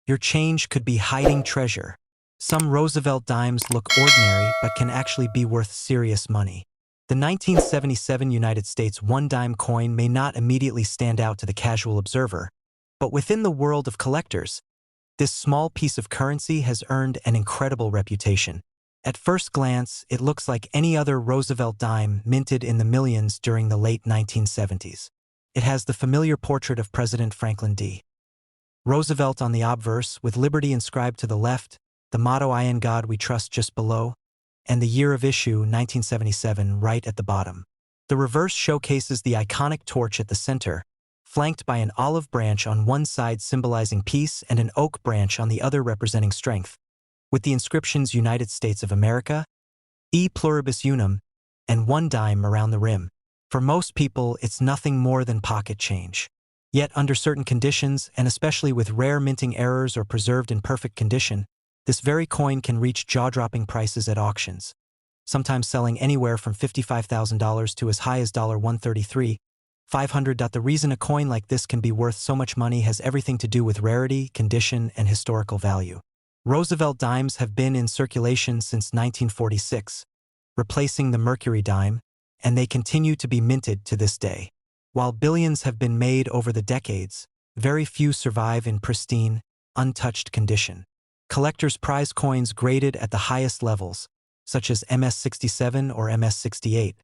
Your change could be hiding treasure. Some Roosevelt dimes look ordinary but can actually be worth serious money. The 1977 United States one-dime coin may not immediately stand out to the casual observer, but within the world of collectors, this small piece of currency has earned an incredible reputation. At first glance, it looks like any other Roosevelt dime minted in the millions during the late 1970s. It has the familiar portrait of President Franklin D. Roosevelt on the obverse, with liberty inscribed to the left, the motto "I in God we trust" just below, and the year of issue 1977 right at the bottom. The reverse showcases the iconic torch at the center, flanked by an olive branch on one side symbolizing peace and an oak branch on the other representing strength, with the inscriptions "United States of America," "E Pluribus Unum," and one dime around the rim. For most people, it's nothing more than pocket change. Yet under certain conditions, and especially with rare minting errors or preserved in perfect condition, this very coin can reach jaw-dropping prices at auctions, sometimes selling anywhere from $55,000 to as high as $133,500. The reason a coin like this can be worth so much money has everything to do with rarity, condition, and historical value. Roosevelt dimes have been in circulation since 1946, replacing the Mercury dime, and they continue to be minted to this day. While billions have been made over the decades, very few survive in pristine, untouched condition. Collectors prize coins graded at the highest levels, such as MS-67 or MS-68,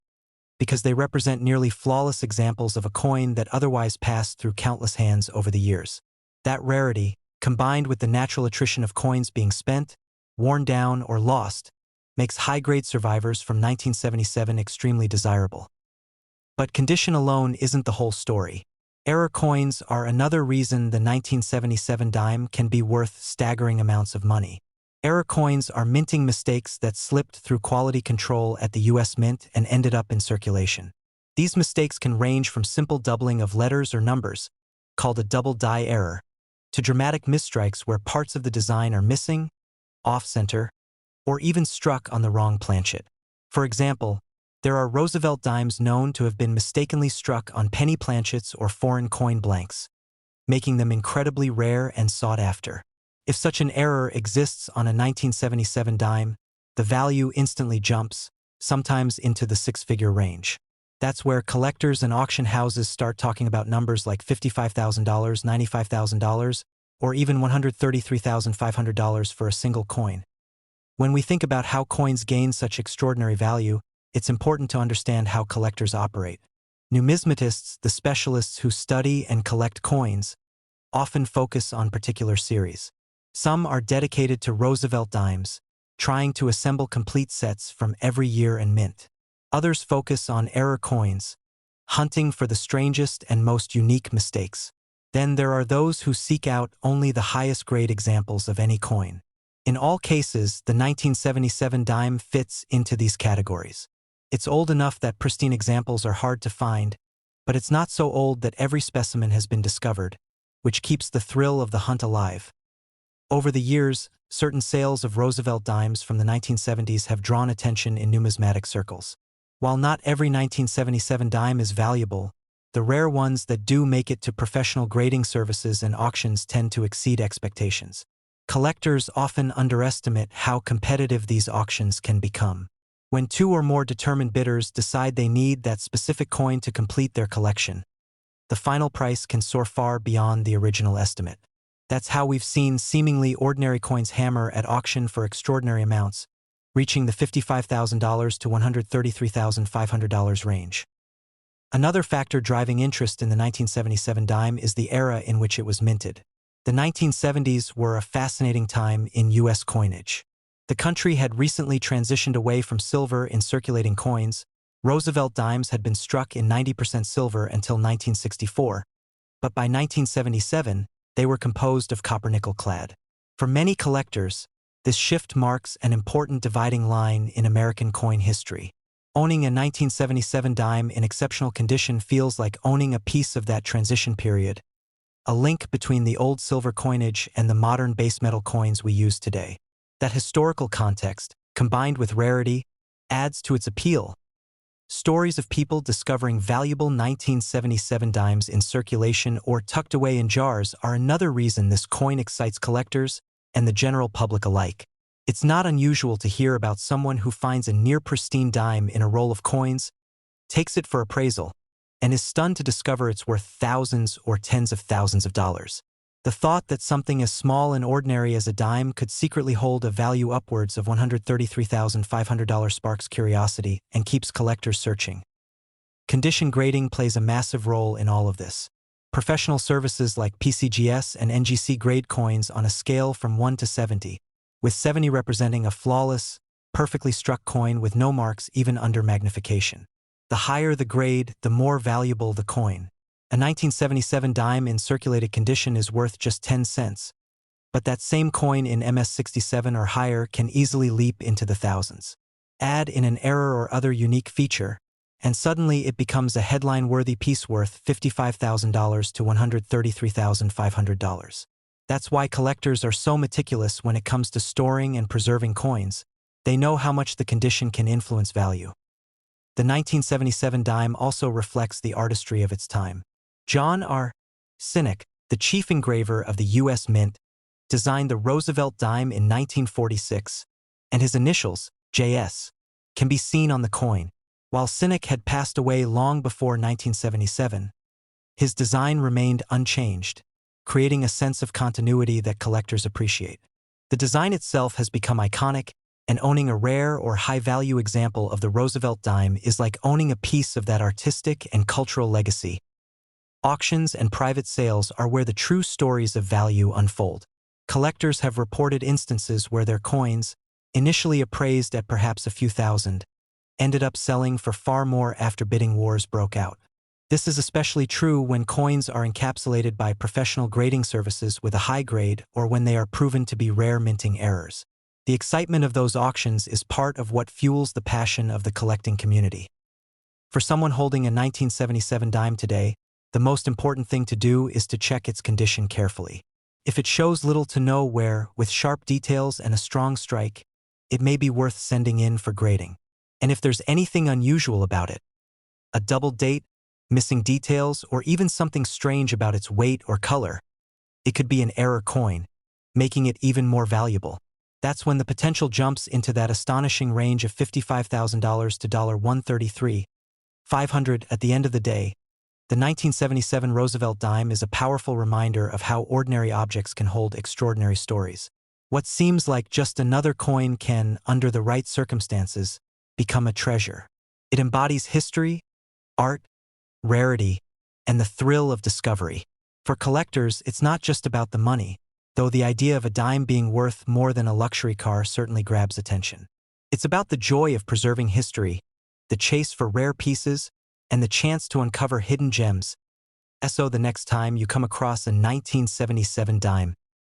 because they represent nearly flawless examples of a coin that otherwise passed through countless hands over the years. That rarity, combined with the natural attrition of coins being spent, worn down, or lost, makes high-grade survivors from 1977 extremely desirable. But condition alone isn't the whole story. Error coins are another reason the 1977 dime can be worth staggering amounts of money. Error coins are minting mistakes that slipped through quality control at the U.S. Mint and ended up in circulation. These mistakes can range from simple doubling of letters or numbers, called a double die error, to dramatic misstrikes where parts of the design are missing, off-center, or even struck on the wrong planchet. For example, there are Roosevelt dimes known to have been mistakenly struck on penny planchets or foreign coin blanks, making them incredibly rare and sought after. If such an error exists on a 1977 dime, the value instantly jumps, sometimes into the six-figure range. That's where collectors and auction houses start talking about numbers like $55,000, $95,000, or even $133,500 for a single coin. When we think about how coins gain such extraordinary value, it's important to understand how collectors operate. Numismatists, the specialists who study and collect coins, often focus on particular series. Some are dedicated to Roosevelt dimes, trying to assemble complete sets from every year and mint. Others focus on error coins, hunting for the strangest and most unique mistakes. Then there are those who seek out only the highest grade examples of any coin. In all cases, the 1977 dime fits into these categories. It's old enough that pristine examples are hard to find, but it's not so old that every specimen has been discovered, which keeps the thrill of the hunt alive. Over the years, certain sales of Roosevelt dimes from the 1970s have drawn attention in numismatic circles. While not every 1977 dime is valuable, the rare ones that do make it to professional grading services and auctions tend to exceed expectations. Collectors often underestimate how competitive these auctions can become. When two or more determined bidders decide they need that specific coin to complete their collection, the final price can soar far beyond the original estimate. That's how we've seen seemingly ordinary coins hammer at auction for extraordinary amounts, reaching the $55,000 to $133,500 range. Another factor driving interest in the 1977 dime is the era in which it was minted. The 1970s were a fascinating time in U.S. coinage. The country had recently transitioned away from silver in circulating coins. Roosevelt dimes had been struck in 90% silver until 1964, but by 1977, they were composed of copper-nickel clad. For many collectors, this shift marks an important dividing line in American coin history. Owning a 1977 dime in exceptional condition feels like owning a piece of that transition period, a link between the old silver coinage and the modern base metal coins we use today. That historical context, combined with rarity, adds to its appeal. Stories of people discovering valuable 1977 dimes in circulation or tucked away in jars are another reason this coin excites collectors and the general public alike. It's not unusual to hear about someone who finds a near-pristine dime in a roll of coins, takes it for appraisal, and is stunned to discover it's worth thousands or tens of thousands of dollars. The thought that something as small and ordinary as a dime could secretly hold a value upwards of $133,500 sparks curiosity and keeps collectors searching. Condition grading plays a massive role in all of this. Professional services like PCGS and NGC grade coins on a scale from 1 to 70, with 70 representing a flawless, perfectly struck coin with no marks even under magnification. The higher the grade, the more valuable the coin. A 1977 dime in circulated condition is worth just 10 cents, but that same coin in MS67 or higher can easily leap into the thousands. Add in an error or other unique feature, and suddenly it becomes a headline-worthy piece worth $55,000 to $133,500. That's why collectors are so meticulous when it comes to storing and preserving coins. They know how much the condition can influence value. The 1977 dime also reflects the artistry of its time. John R. Sinek, the chief engraver of the U.S. Mint, designed the Roosevelt dime in 1946, and his initials, J.S., can be seen on the coin. While Sinek had passed away long before 1977, his design remained unchanged, creating a sense of continuity that collectors appreciate. The design itself has become iconic, and owning a rare or high-value example of the Roosevelt dime is like owning a piece of that artistic and cultural legacy. Auctions and private sales are where the true stories of value unfold. Collectors have reported instances where their coins, initially appraised at perhaps a few thousand, ended up selling for far more after bidding wars broke out. This is especially true when coins are encapsulated by professional grading services with a high grade or when they are proven to be rare minting errors. The excitement of those auctions is part of what fuels the passion of the collecting community. For someone holding a 1977 dime today, the most important thing to do is to check its condition carefully. If it shows little to no wear, with sharp details and a strong strike, it may be worth sending in for grading. And if there's anything unusual about it, a double date, missing details, or even something strange about its weight or color, it could be an error coin, making it even more valuable. That's when the potential jumps into that astonishing range of $55,000 to $133,500 at the end of the day. The 1977 Roosevelt dime is a powerful reminder of how ordinary objects can hold extraordinary stories. What seems like just another coin can, under the right circumstances, become a treasure. It embodies history, art, rarity, and the thrill of discovery. For collectors, it's not just about the money, though the idea of a dime being worth more than a luxury car certainly grabs attention. It's about the joy of preserving history, the chase for rare pieces, and the chance to uncover hidden gems. So the next time you come across a 1977 dime,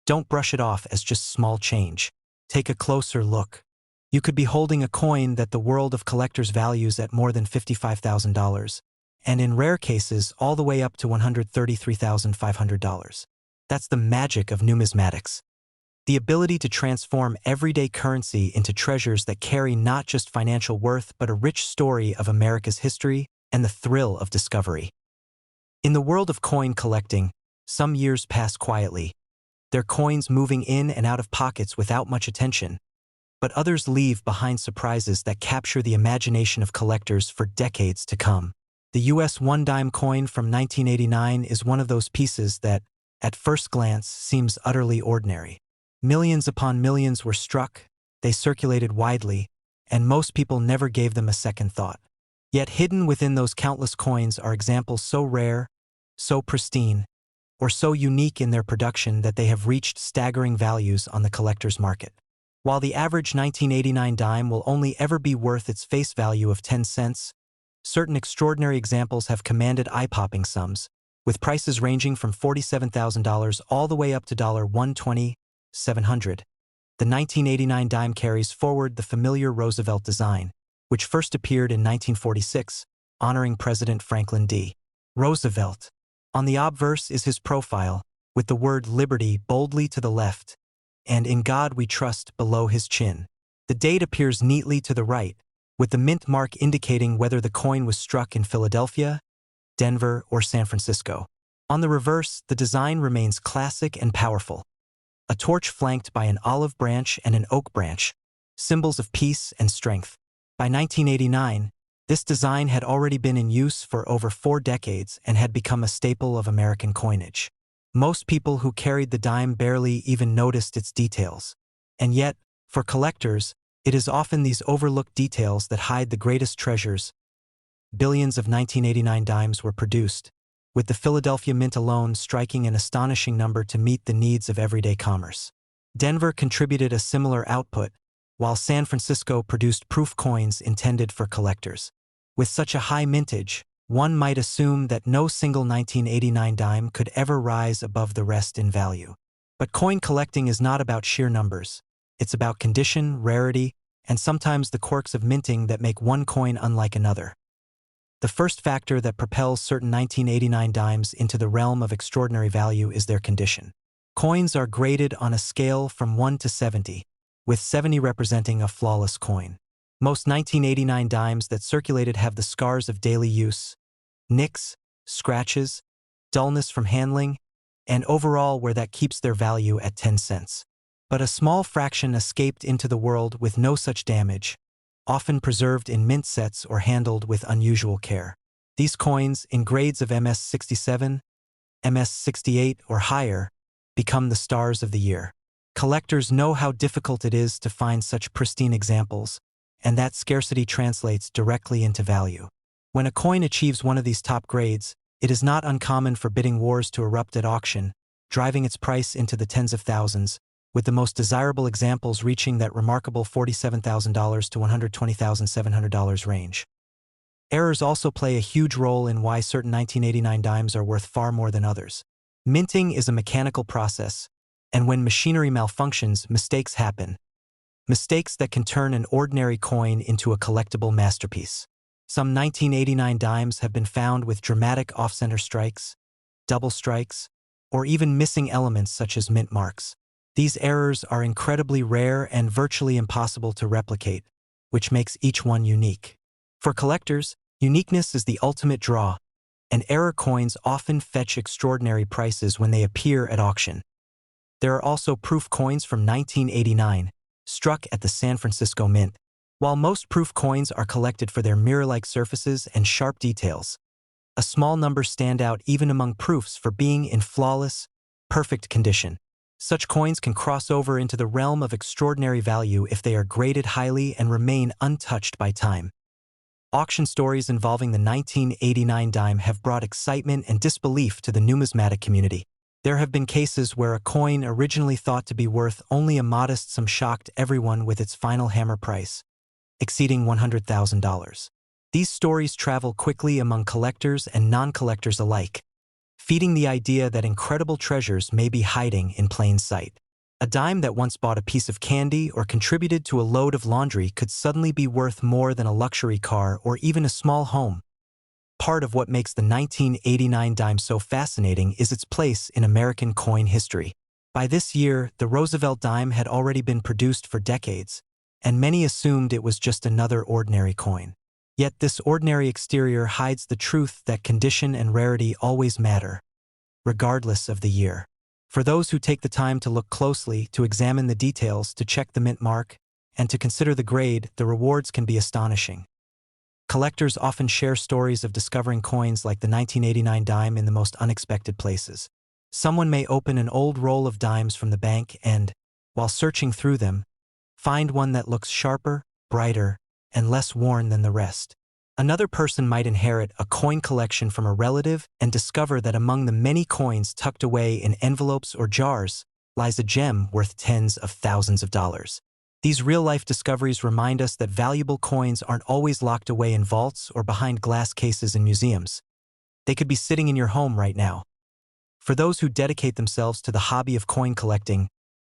don't brush it off as just small change. Take a closer look. You could be holding a coin that the world of collectors values at more than $55,000, and in rare cases all the way up to $133,500. That's the magic of numismatics. The ability to transform everyday currency into treasures that carry not just financial worth but a rich story of America's history and the thrill of discovery. In the world of coin collecting, some years pass quietly, their coins moving in and out of pockets without much attention, but others leave behind surprises that capture the imagination of collectors for decades to come. The US one-dime coin from 1989 is one of those pieces that, at first glance, seems utterly ordinary. Millions upon millions were struck, they circulated widely, and most people never gave them a second thought. Yet hidden within those countless coins are examples so rare, so pristine, or so unique in their production that they have reached staggering values on the collector's market. While the average 1989 dime will only ever be worth its face value of 10 cents, certain extraordinary examples have commanded eye-popping sums, with prices ranging from $47,000 all the way up to $120,700. The 1989 dime carries forward the familiar Roosevelt design, which first appeared in 1946, honoring President Franklin D. Roosevelt. On the obverse is his profile, with the word liberty boldly to the left, and in God we trust below his chin. The date appears neatly to the right, with the mint mark indicating whether the coin was struck in Philadelphia, Denver, or San Francisco. On the reverse, the design remains classic and powerful. A torch flanked by an olive branch and an oak branch, symbols of peace and strength. By 1989, this design had already been in use for over 4 decades and had become a staple of American coinage. Most people who carried the dime barely even noticed its details. And yet, for collectors, it is often these overlooked details that hide the greatest treasures. Billions of 1989 dimes were produced, with the Philadelphia Mint alone striking an astonishing number to meet the needs of everyday commerce. Denver contributed a similar output, while San Francisco produced proof coins intended for collectors. With such a high mintage, one might assume that no single 1989 dime could ever rise above the rest in value. But coin collecting is not about sheer numbers. It's about condition, rarity, and sometimes the quirks of minting that make one coin unlike another. The first factor that propels certain 1989 dimes into the realm of extraordinary value is their condition. Coins are graded on a scale from 1 to 70, with 70 representing a flawless coin. Most 1989 dimes that circulated have the scars of daily use, nicks, scratches, dullness from handling, and overall where that keeps their value at 10 cents. But a small fraction escaped into the world with no such damage, often preserved in mint sets or handled with unusual care. These coins, in grades of MS-67, MS-68, or higher, become the stars of the year. Collectors know how difficult it is to find such pristine examples, and that scarcity translates directly into value. When a coin achieves one of these top grades, it is not uncommon for bidding wars to erupt at auction, driving its price into the tens of thousands, with the most desirable examples reaching that remarkable $47,000 to $120,700 range. Errors also play a huge role in why certain 1989 dimes are worth far more than others. Minting is a mechanical process, and when machinery malfunctions, mistakes happen. Mistakes that can turn an ordinary coin into a collectible masterpiece. Some 1989 dimes have been found with dramatic off-center strikes, double strikes, or even missing elements such as mint marks. These errors are incredibly rare and virtually impossible to replicate, which makes each one unique. For collectors, uniqueness is the ultimate draw, and error coins often fetch extraordinary prices when they appear at auction. There are also proof coins from 1989, struck at the San Francisco Mint. While most proof coins are collected for their mirror-like surfaces and sharp details, a small number stand out even among proofs for being in flawless, perfect condition. Such coins can cross over into the realm of extraordinary value if they are graded highly and remain untouched by time. Auction stories involving the 1989 dime have brought excitement and disbelief to the numismatic community. There have been cases where a coin originally thought to be worth only a modest sum shocked everyone with its final hammer price, exceeding $100,000. These stories travel quickly among collectors and non-collectors alike, feeding the idea that incredible treasures may be hiding in plain sight. A dime that once bought a piece of candy or contributed to a load of laundry could suddenly be worth more than a luxury car or even a small home. Part of what makes the 1989 dime so fascinating is its place in American coin history. By this year, the Roosevelt dime had already been produced for decades, and many assumed it was just another ordinary coin. Yet this ordinary exterior hides the truth that condition and rarity always matter, regardless of the year. For those who take the time to look closely, to examine the details, to check the mint mark, and to consider the grade, the rewards can be astonishing. Collectors often share stories of discovering coins like the 1989 dime in the most unexpected places. Someone may open an old roll of dimes from the bank and, while searching through them, find one that looks sharper, brighter, and less worn than the rest. Another person might inherit a coin collection from a relative and discover that among the many coins tucked away in envelopes or jars lies a gem worth tens of thousands of dollars. These real-life discoveries remind us that valuable coins aren't always locked away in vaults or behind glass cases in museums. They could be sitting in your home right now. For those who dedicate themselves to the hobby of coin collecting,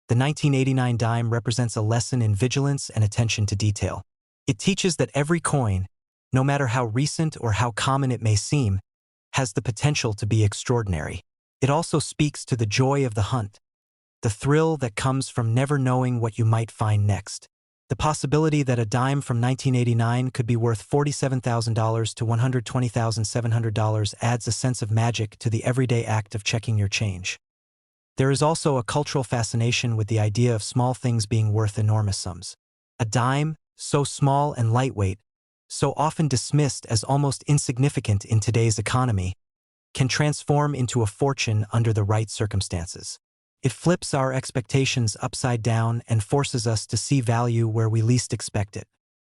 the 1989 dime represents a lesson in vigilance and attention to detail. It teaches that every coin, no matter how recent or how common it may seem, has the potential to be extraordinary. It also speaks to the joy of the hunt, the thrill that comes from never knowing what you might find next. The possibility that a dime from 1989 could be worth $47,000 to $120,700 adds a sense of magic to the everyday act of checking your change. There is also a cultural fascination with the idea of small things being worth enormous sums. A dime, so small and lightweight, so often dismissed as almost insignificant in today's economy, can transform into a fortune under the right circumstances. It flips our expectations upside down and forces us to see value where we least expect it.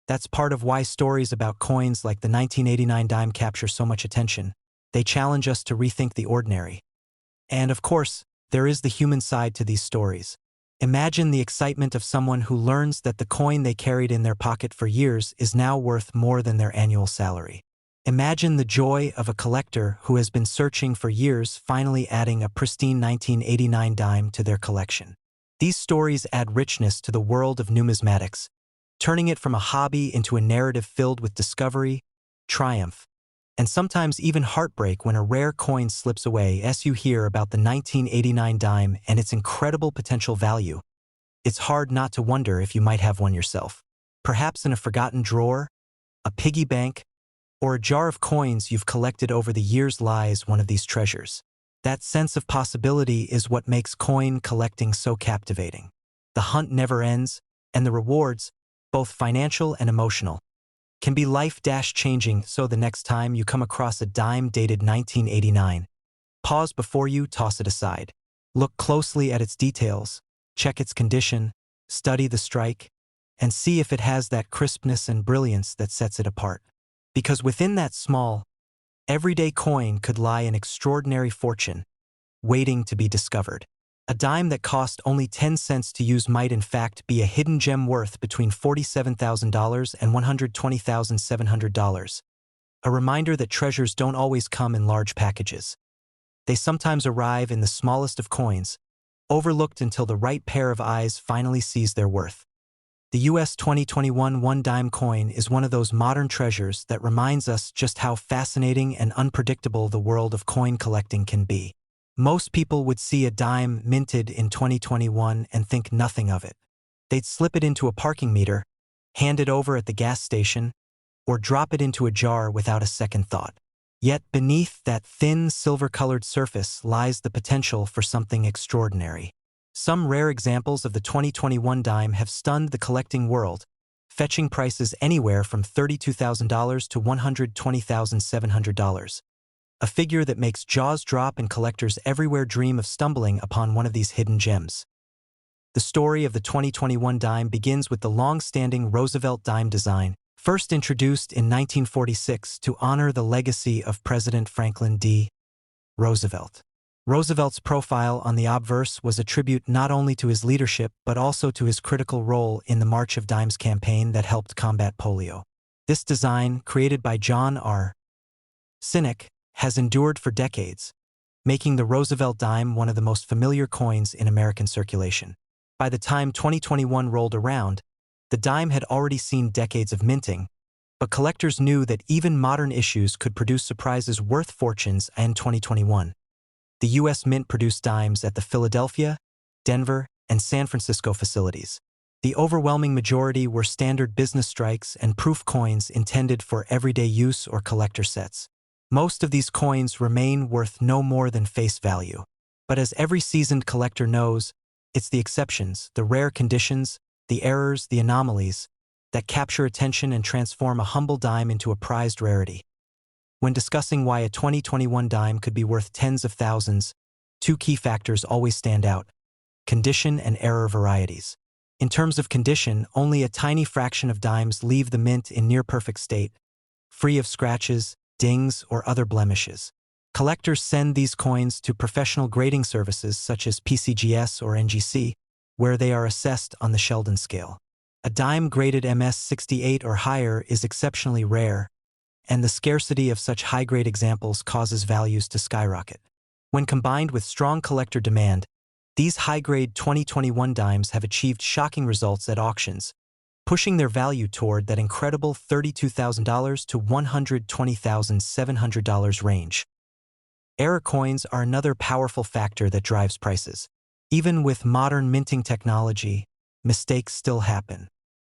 That's part of why stories about coins like the 1989 dime capture so much attention. They challenge us to rethink the ordinary. And of course, there is the human side to these stories. Imagine the excitement of someone who learns that the coin they carried in their pocket for years is now worth more than their annual salary. Imagine the joy of a collector who has been searching for years finally adding a pristine 1989 dime to their collection. These stories add richness to the world of numismatics, turning it from a hobby into a narrative filled with discovery, triumph, and sometimes even heartbreak when a rare coin slips away. As you hear about the 1989 dime and its incredible potential value, it's hard not to wonder if you might have one yourself. Perhaps in a forgotten drawer, a piggy bank, or a jar of coins you've collected over the years lies one of these treasures. That sense of possibility is what makes coin collecting so captivating. The hunt never ends, and the rewards, both financial and emotional, can be life-changing. So the next time you come across a dime dated 1989, pause before you toss it aside. Look closely at its details, check its condition, study the strike, and see if it has that crispness and brilliance that sets it apart. Because within that small, everyday coin could lie an extraordinary fortune, waiting to be discovered. A dime that cost only 10 cents to use might in fact be a hidden gem worth between $47,000 and $120,700. A reminder that treasures don't always come in large packages. They sometimes arrive in the smallest of coins, overlooked until the right pair of eyes finally sees their worth. The US 2021 one-dime coin is one of those modern treasures that reminds us just how fascinating and unpredictable the world of coin collecting can be. Most people would see a dime minted in 2021 and think nothing of it. They'd slip it into a parking meter, hand it over at the gas station, or drop it into a jar without a second thought. Yet beneath that thin silver-colored surface lies the potential for something extraordinary. Some rare examples of the 2021 dime have stunned the collecting world, fetching prices anywhere from $32,000 to $120,700. A figure that makes jaws drop and collectors everywhere dream of stumbling upon one of these hidden gems. The story of the 2021 dime begins with the long-standing Roosevelt dime design, first introduced in 1946 to honor the legacy of President Franklin D. Roosevelt. Roosevelt's profile on the obverse was a tribute not only to his leadership but also to his critical role in the March of Dimes campaign that helped combat polio. This design, created by John R. Sinek, has endured for decades, making the Roosevelt dime one of the most familiar coins in American circulation. By the time 2021 rolled around, the dime had already seen decades of minting, but collectors knew that even modern issues could produce surprises worth fortunes. In 2021, the U.S. Mint produced dimes at the Philadelphia, Denver, and San Francisco facilities. The overwhelming majority were standard business strikes and proof coins intended for everyday use or collector sets. Most of these coins remain worth no more than face value. But as every seasoned collector knows, it's the exceptions, the rare conditions, the errors, the anomalies, that capture attention and transform a humble dime into a prized rarity. When discussing why a 2021 dime could be worth tens of thousands, two key factors always stand out: condition and error varieties. In terms of condition, only a tiny fraction of dimes leave the mint in near-perfect state, free of scratches, dings, or other blemishes. Collectors send these coins to professional grading services such as PCGS or NGC, where they are assessed on the Sheldon scale. A dime graded MS-68 or higher is exceptionally rare, and the scarcity of such high-grade examples causes values to skyrocket. When combined with strong collector demand, these high-grade 2021 dimes have achieved shocking results at auctions, pushing their value toward that incredible $32,000 to $120,700 range. Error coins are another powerful factor that drives prices. Even with modern minting technology, mistakes still happen.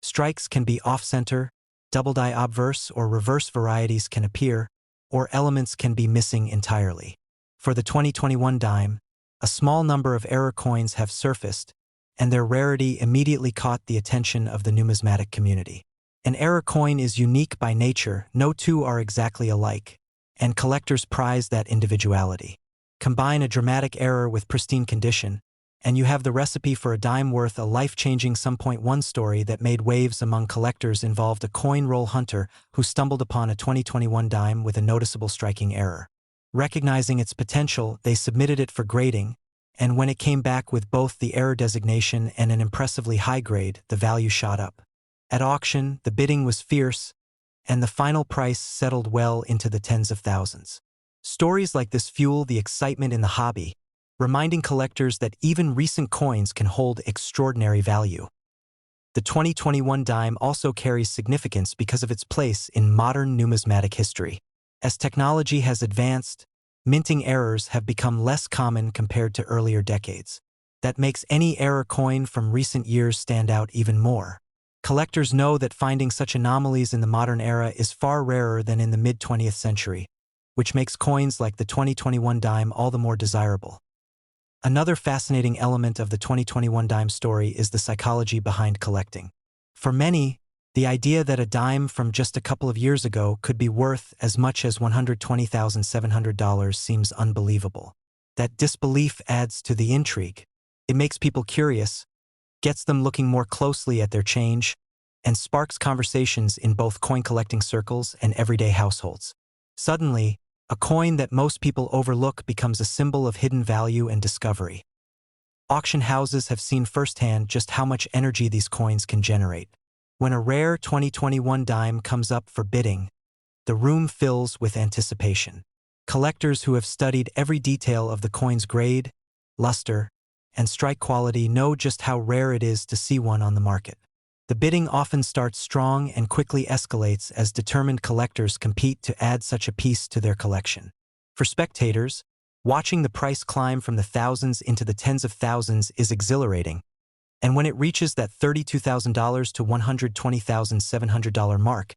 Strikes can be off-center, double-die obverse or reverse varieties can appear, or elements can be missing entirely. For the 2021 dime, a small number of error coins have surfaced, and their rarity immediately caught the attention of the numismatic community. An error coin is unique by nature, no two are exactly alike, and collectors prize that individuality. Combine a dramatic error with pristine condition, and you have the recipe for a dime worth. A life-changing some.1 story that made waves among collectors involved a coin roll hunter who stumbled upon a 2021 dime with a noticeable striking error. Recognizing its potential, they submitted it for grading, and when it came back with both the error designation and an impressively high grade, the value shot up. At auction, the bidding was fierce, and the final price settled well into the tens of thousands. Stories like this fuel the excitement in the hobby, reminding collectors that even recent coins can hold extraordinary value. The 2021 dime also carries significance because of its place in modern numismatic history. As technology has advanced, minting errors have become less common compared to earlier decades. That makes any error coin from recent years stand out even more. Collectors know that finding such anomalies in the modern era is far rarer than in the mid-20th century, which makes coins like the 2021 dime all the more desirable. Another fascinating element of the 2021 dime story is the psychology behind collecting. For many, the idea that a dime from just a couple of years ago could be worth as much as $120,700 seems unbelievable. That disbelief adds to the intrigue. It makes people curious, gets them looking more closely at their change, and sparks conversations in both coin collecting circles and everyday households. Suddenly, a coin that most people overlook becomes a symbol of hidden value and discovery. Auction houses have seen firsthand just how much energy these coins can generate. When a rare 2021 dime comes up for bidding, the room fills with anticipation. Collectors who have studied every detail of the coin's grade, luster, and strike quality know just how rare it is to see one on the market. The bidding often starts strong and quickly escalates as determined collectors compete to add such a piece to their collection. For spectators, watching the price climb from the thousands into the tens of thousands is exhilarating, and when it reaches that $32,000 to $120,700 mark,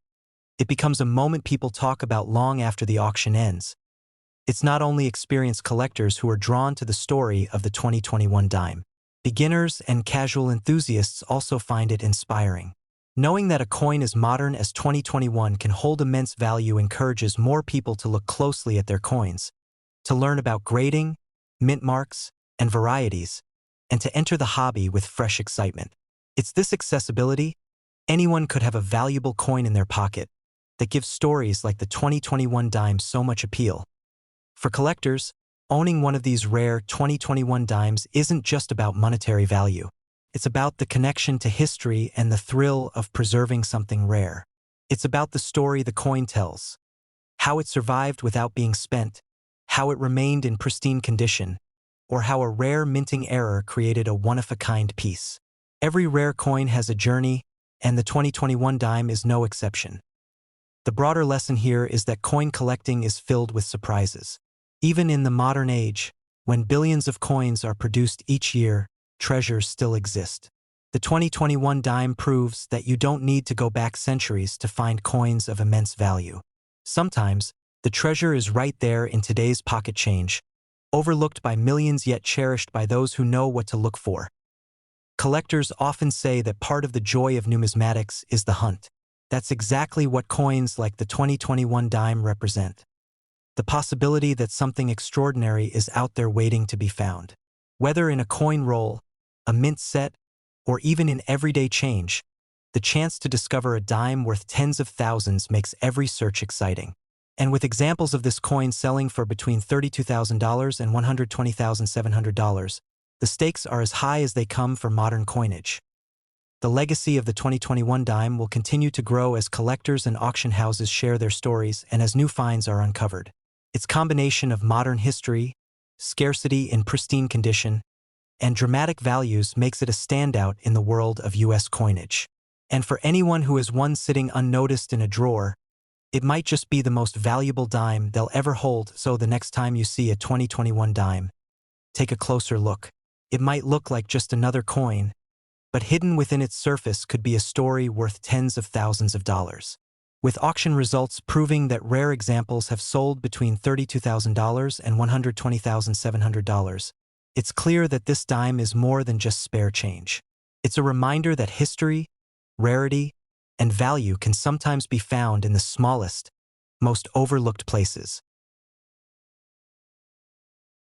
it becomes a moment people talk about long after the auction ends. It's not only experienced collectors who are drawn to the story of the 2021 dime. Beginners and casual enthusiasts also find it inspiring. Knowing that a coin as modern as 2021 can hold immense value encourages more people to look closely at their coins, to learn about grading, mint marks, and varieties, and to enter the hobby with fresh excitement. It's this accessibility, anyone could have a valuable coin in their pocket, that gives stories like the 2021 dime so much appeal. For collectors, owning one of these rare 2021 dimes isn't just about monetary value. It's about the connection to history and the thrill of preserving something rare. It's about the story the coin tells, how it survived without being spent, how it remained in pristine condition, or how a rare minting error created a one-of-a-kind piece. Every rare coin has a journey, and the 2021 dime is no exception. The broader lesson here is that coin collecting is filled with surprises. Even in the modern age, when billions of coins are produced each year, treasures still exist. The 2021 dime proves that you don't need to go back centuries to find coins of immense value. Sometimes, the treasure is right there in today's pocket change, overlooked by millions yet cherished by those who know what to look for. Collectors often say that part of the joy of numismatics is the hunt. That's exactly what coins like the 2021 dime represent. The possibility that something extraordinary is out there waiting to be found. Whether in a coin roll, a mint set, or even in everyday change, the chance to discover a dime worth tens of thousands makes every search exciting. And with examples of this coin selling for between $32,000 and $120,700, the stakes are as high as they come for modern coinage. The legacy of the 2021 dime will continue to grow as collectors and auction houses share their stories and as new finds are uncovered. Its combination of modern history, scarcity in pristine condition, and dramatic values makes it a standout in the world of U.S. coinage. And for anyone who has one sitting unnoticed in a drawer, it might just be the most valuable dime they'll ever hold. So the next time you see a 2021 dime, take a closer look. It might look like just another coin, but hidden within its surface could be a story worth tens of thousands of dollars. With auction results proving that rare examples have sold between $32,000 and $120,700, it's clear that this dime is more than just spare change. It's a reminder that history, rarity, and value can sometimes be found in the smallest, most overlooked places.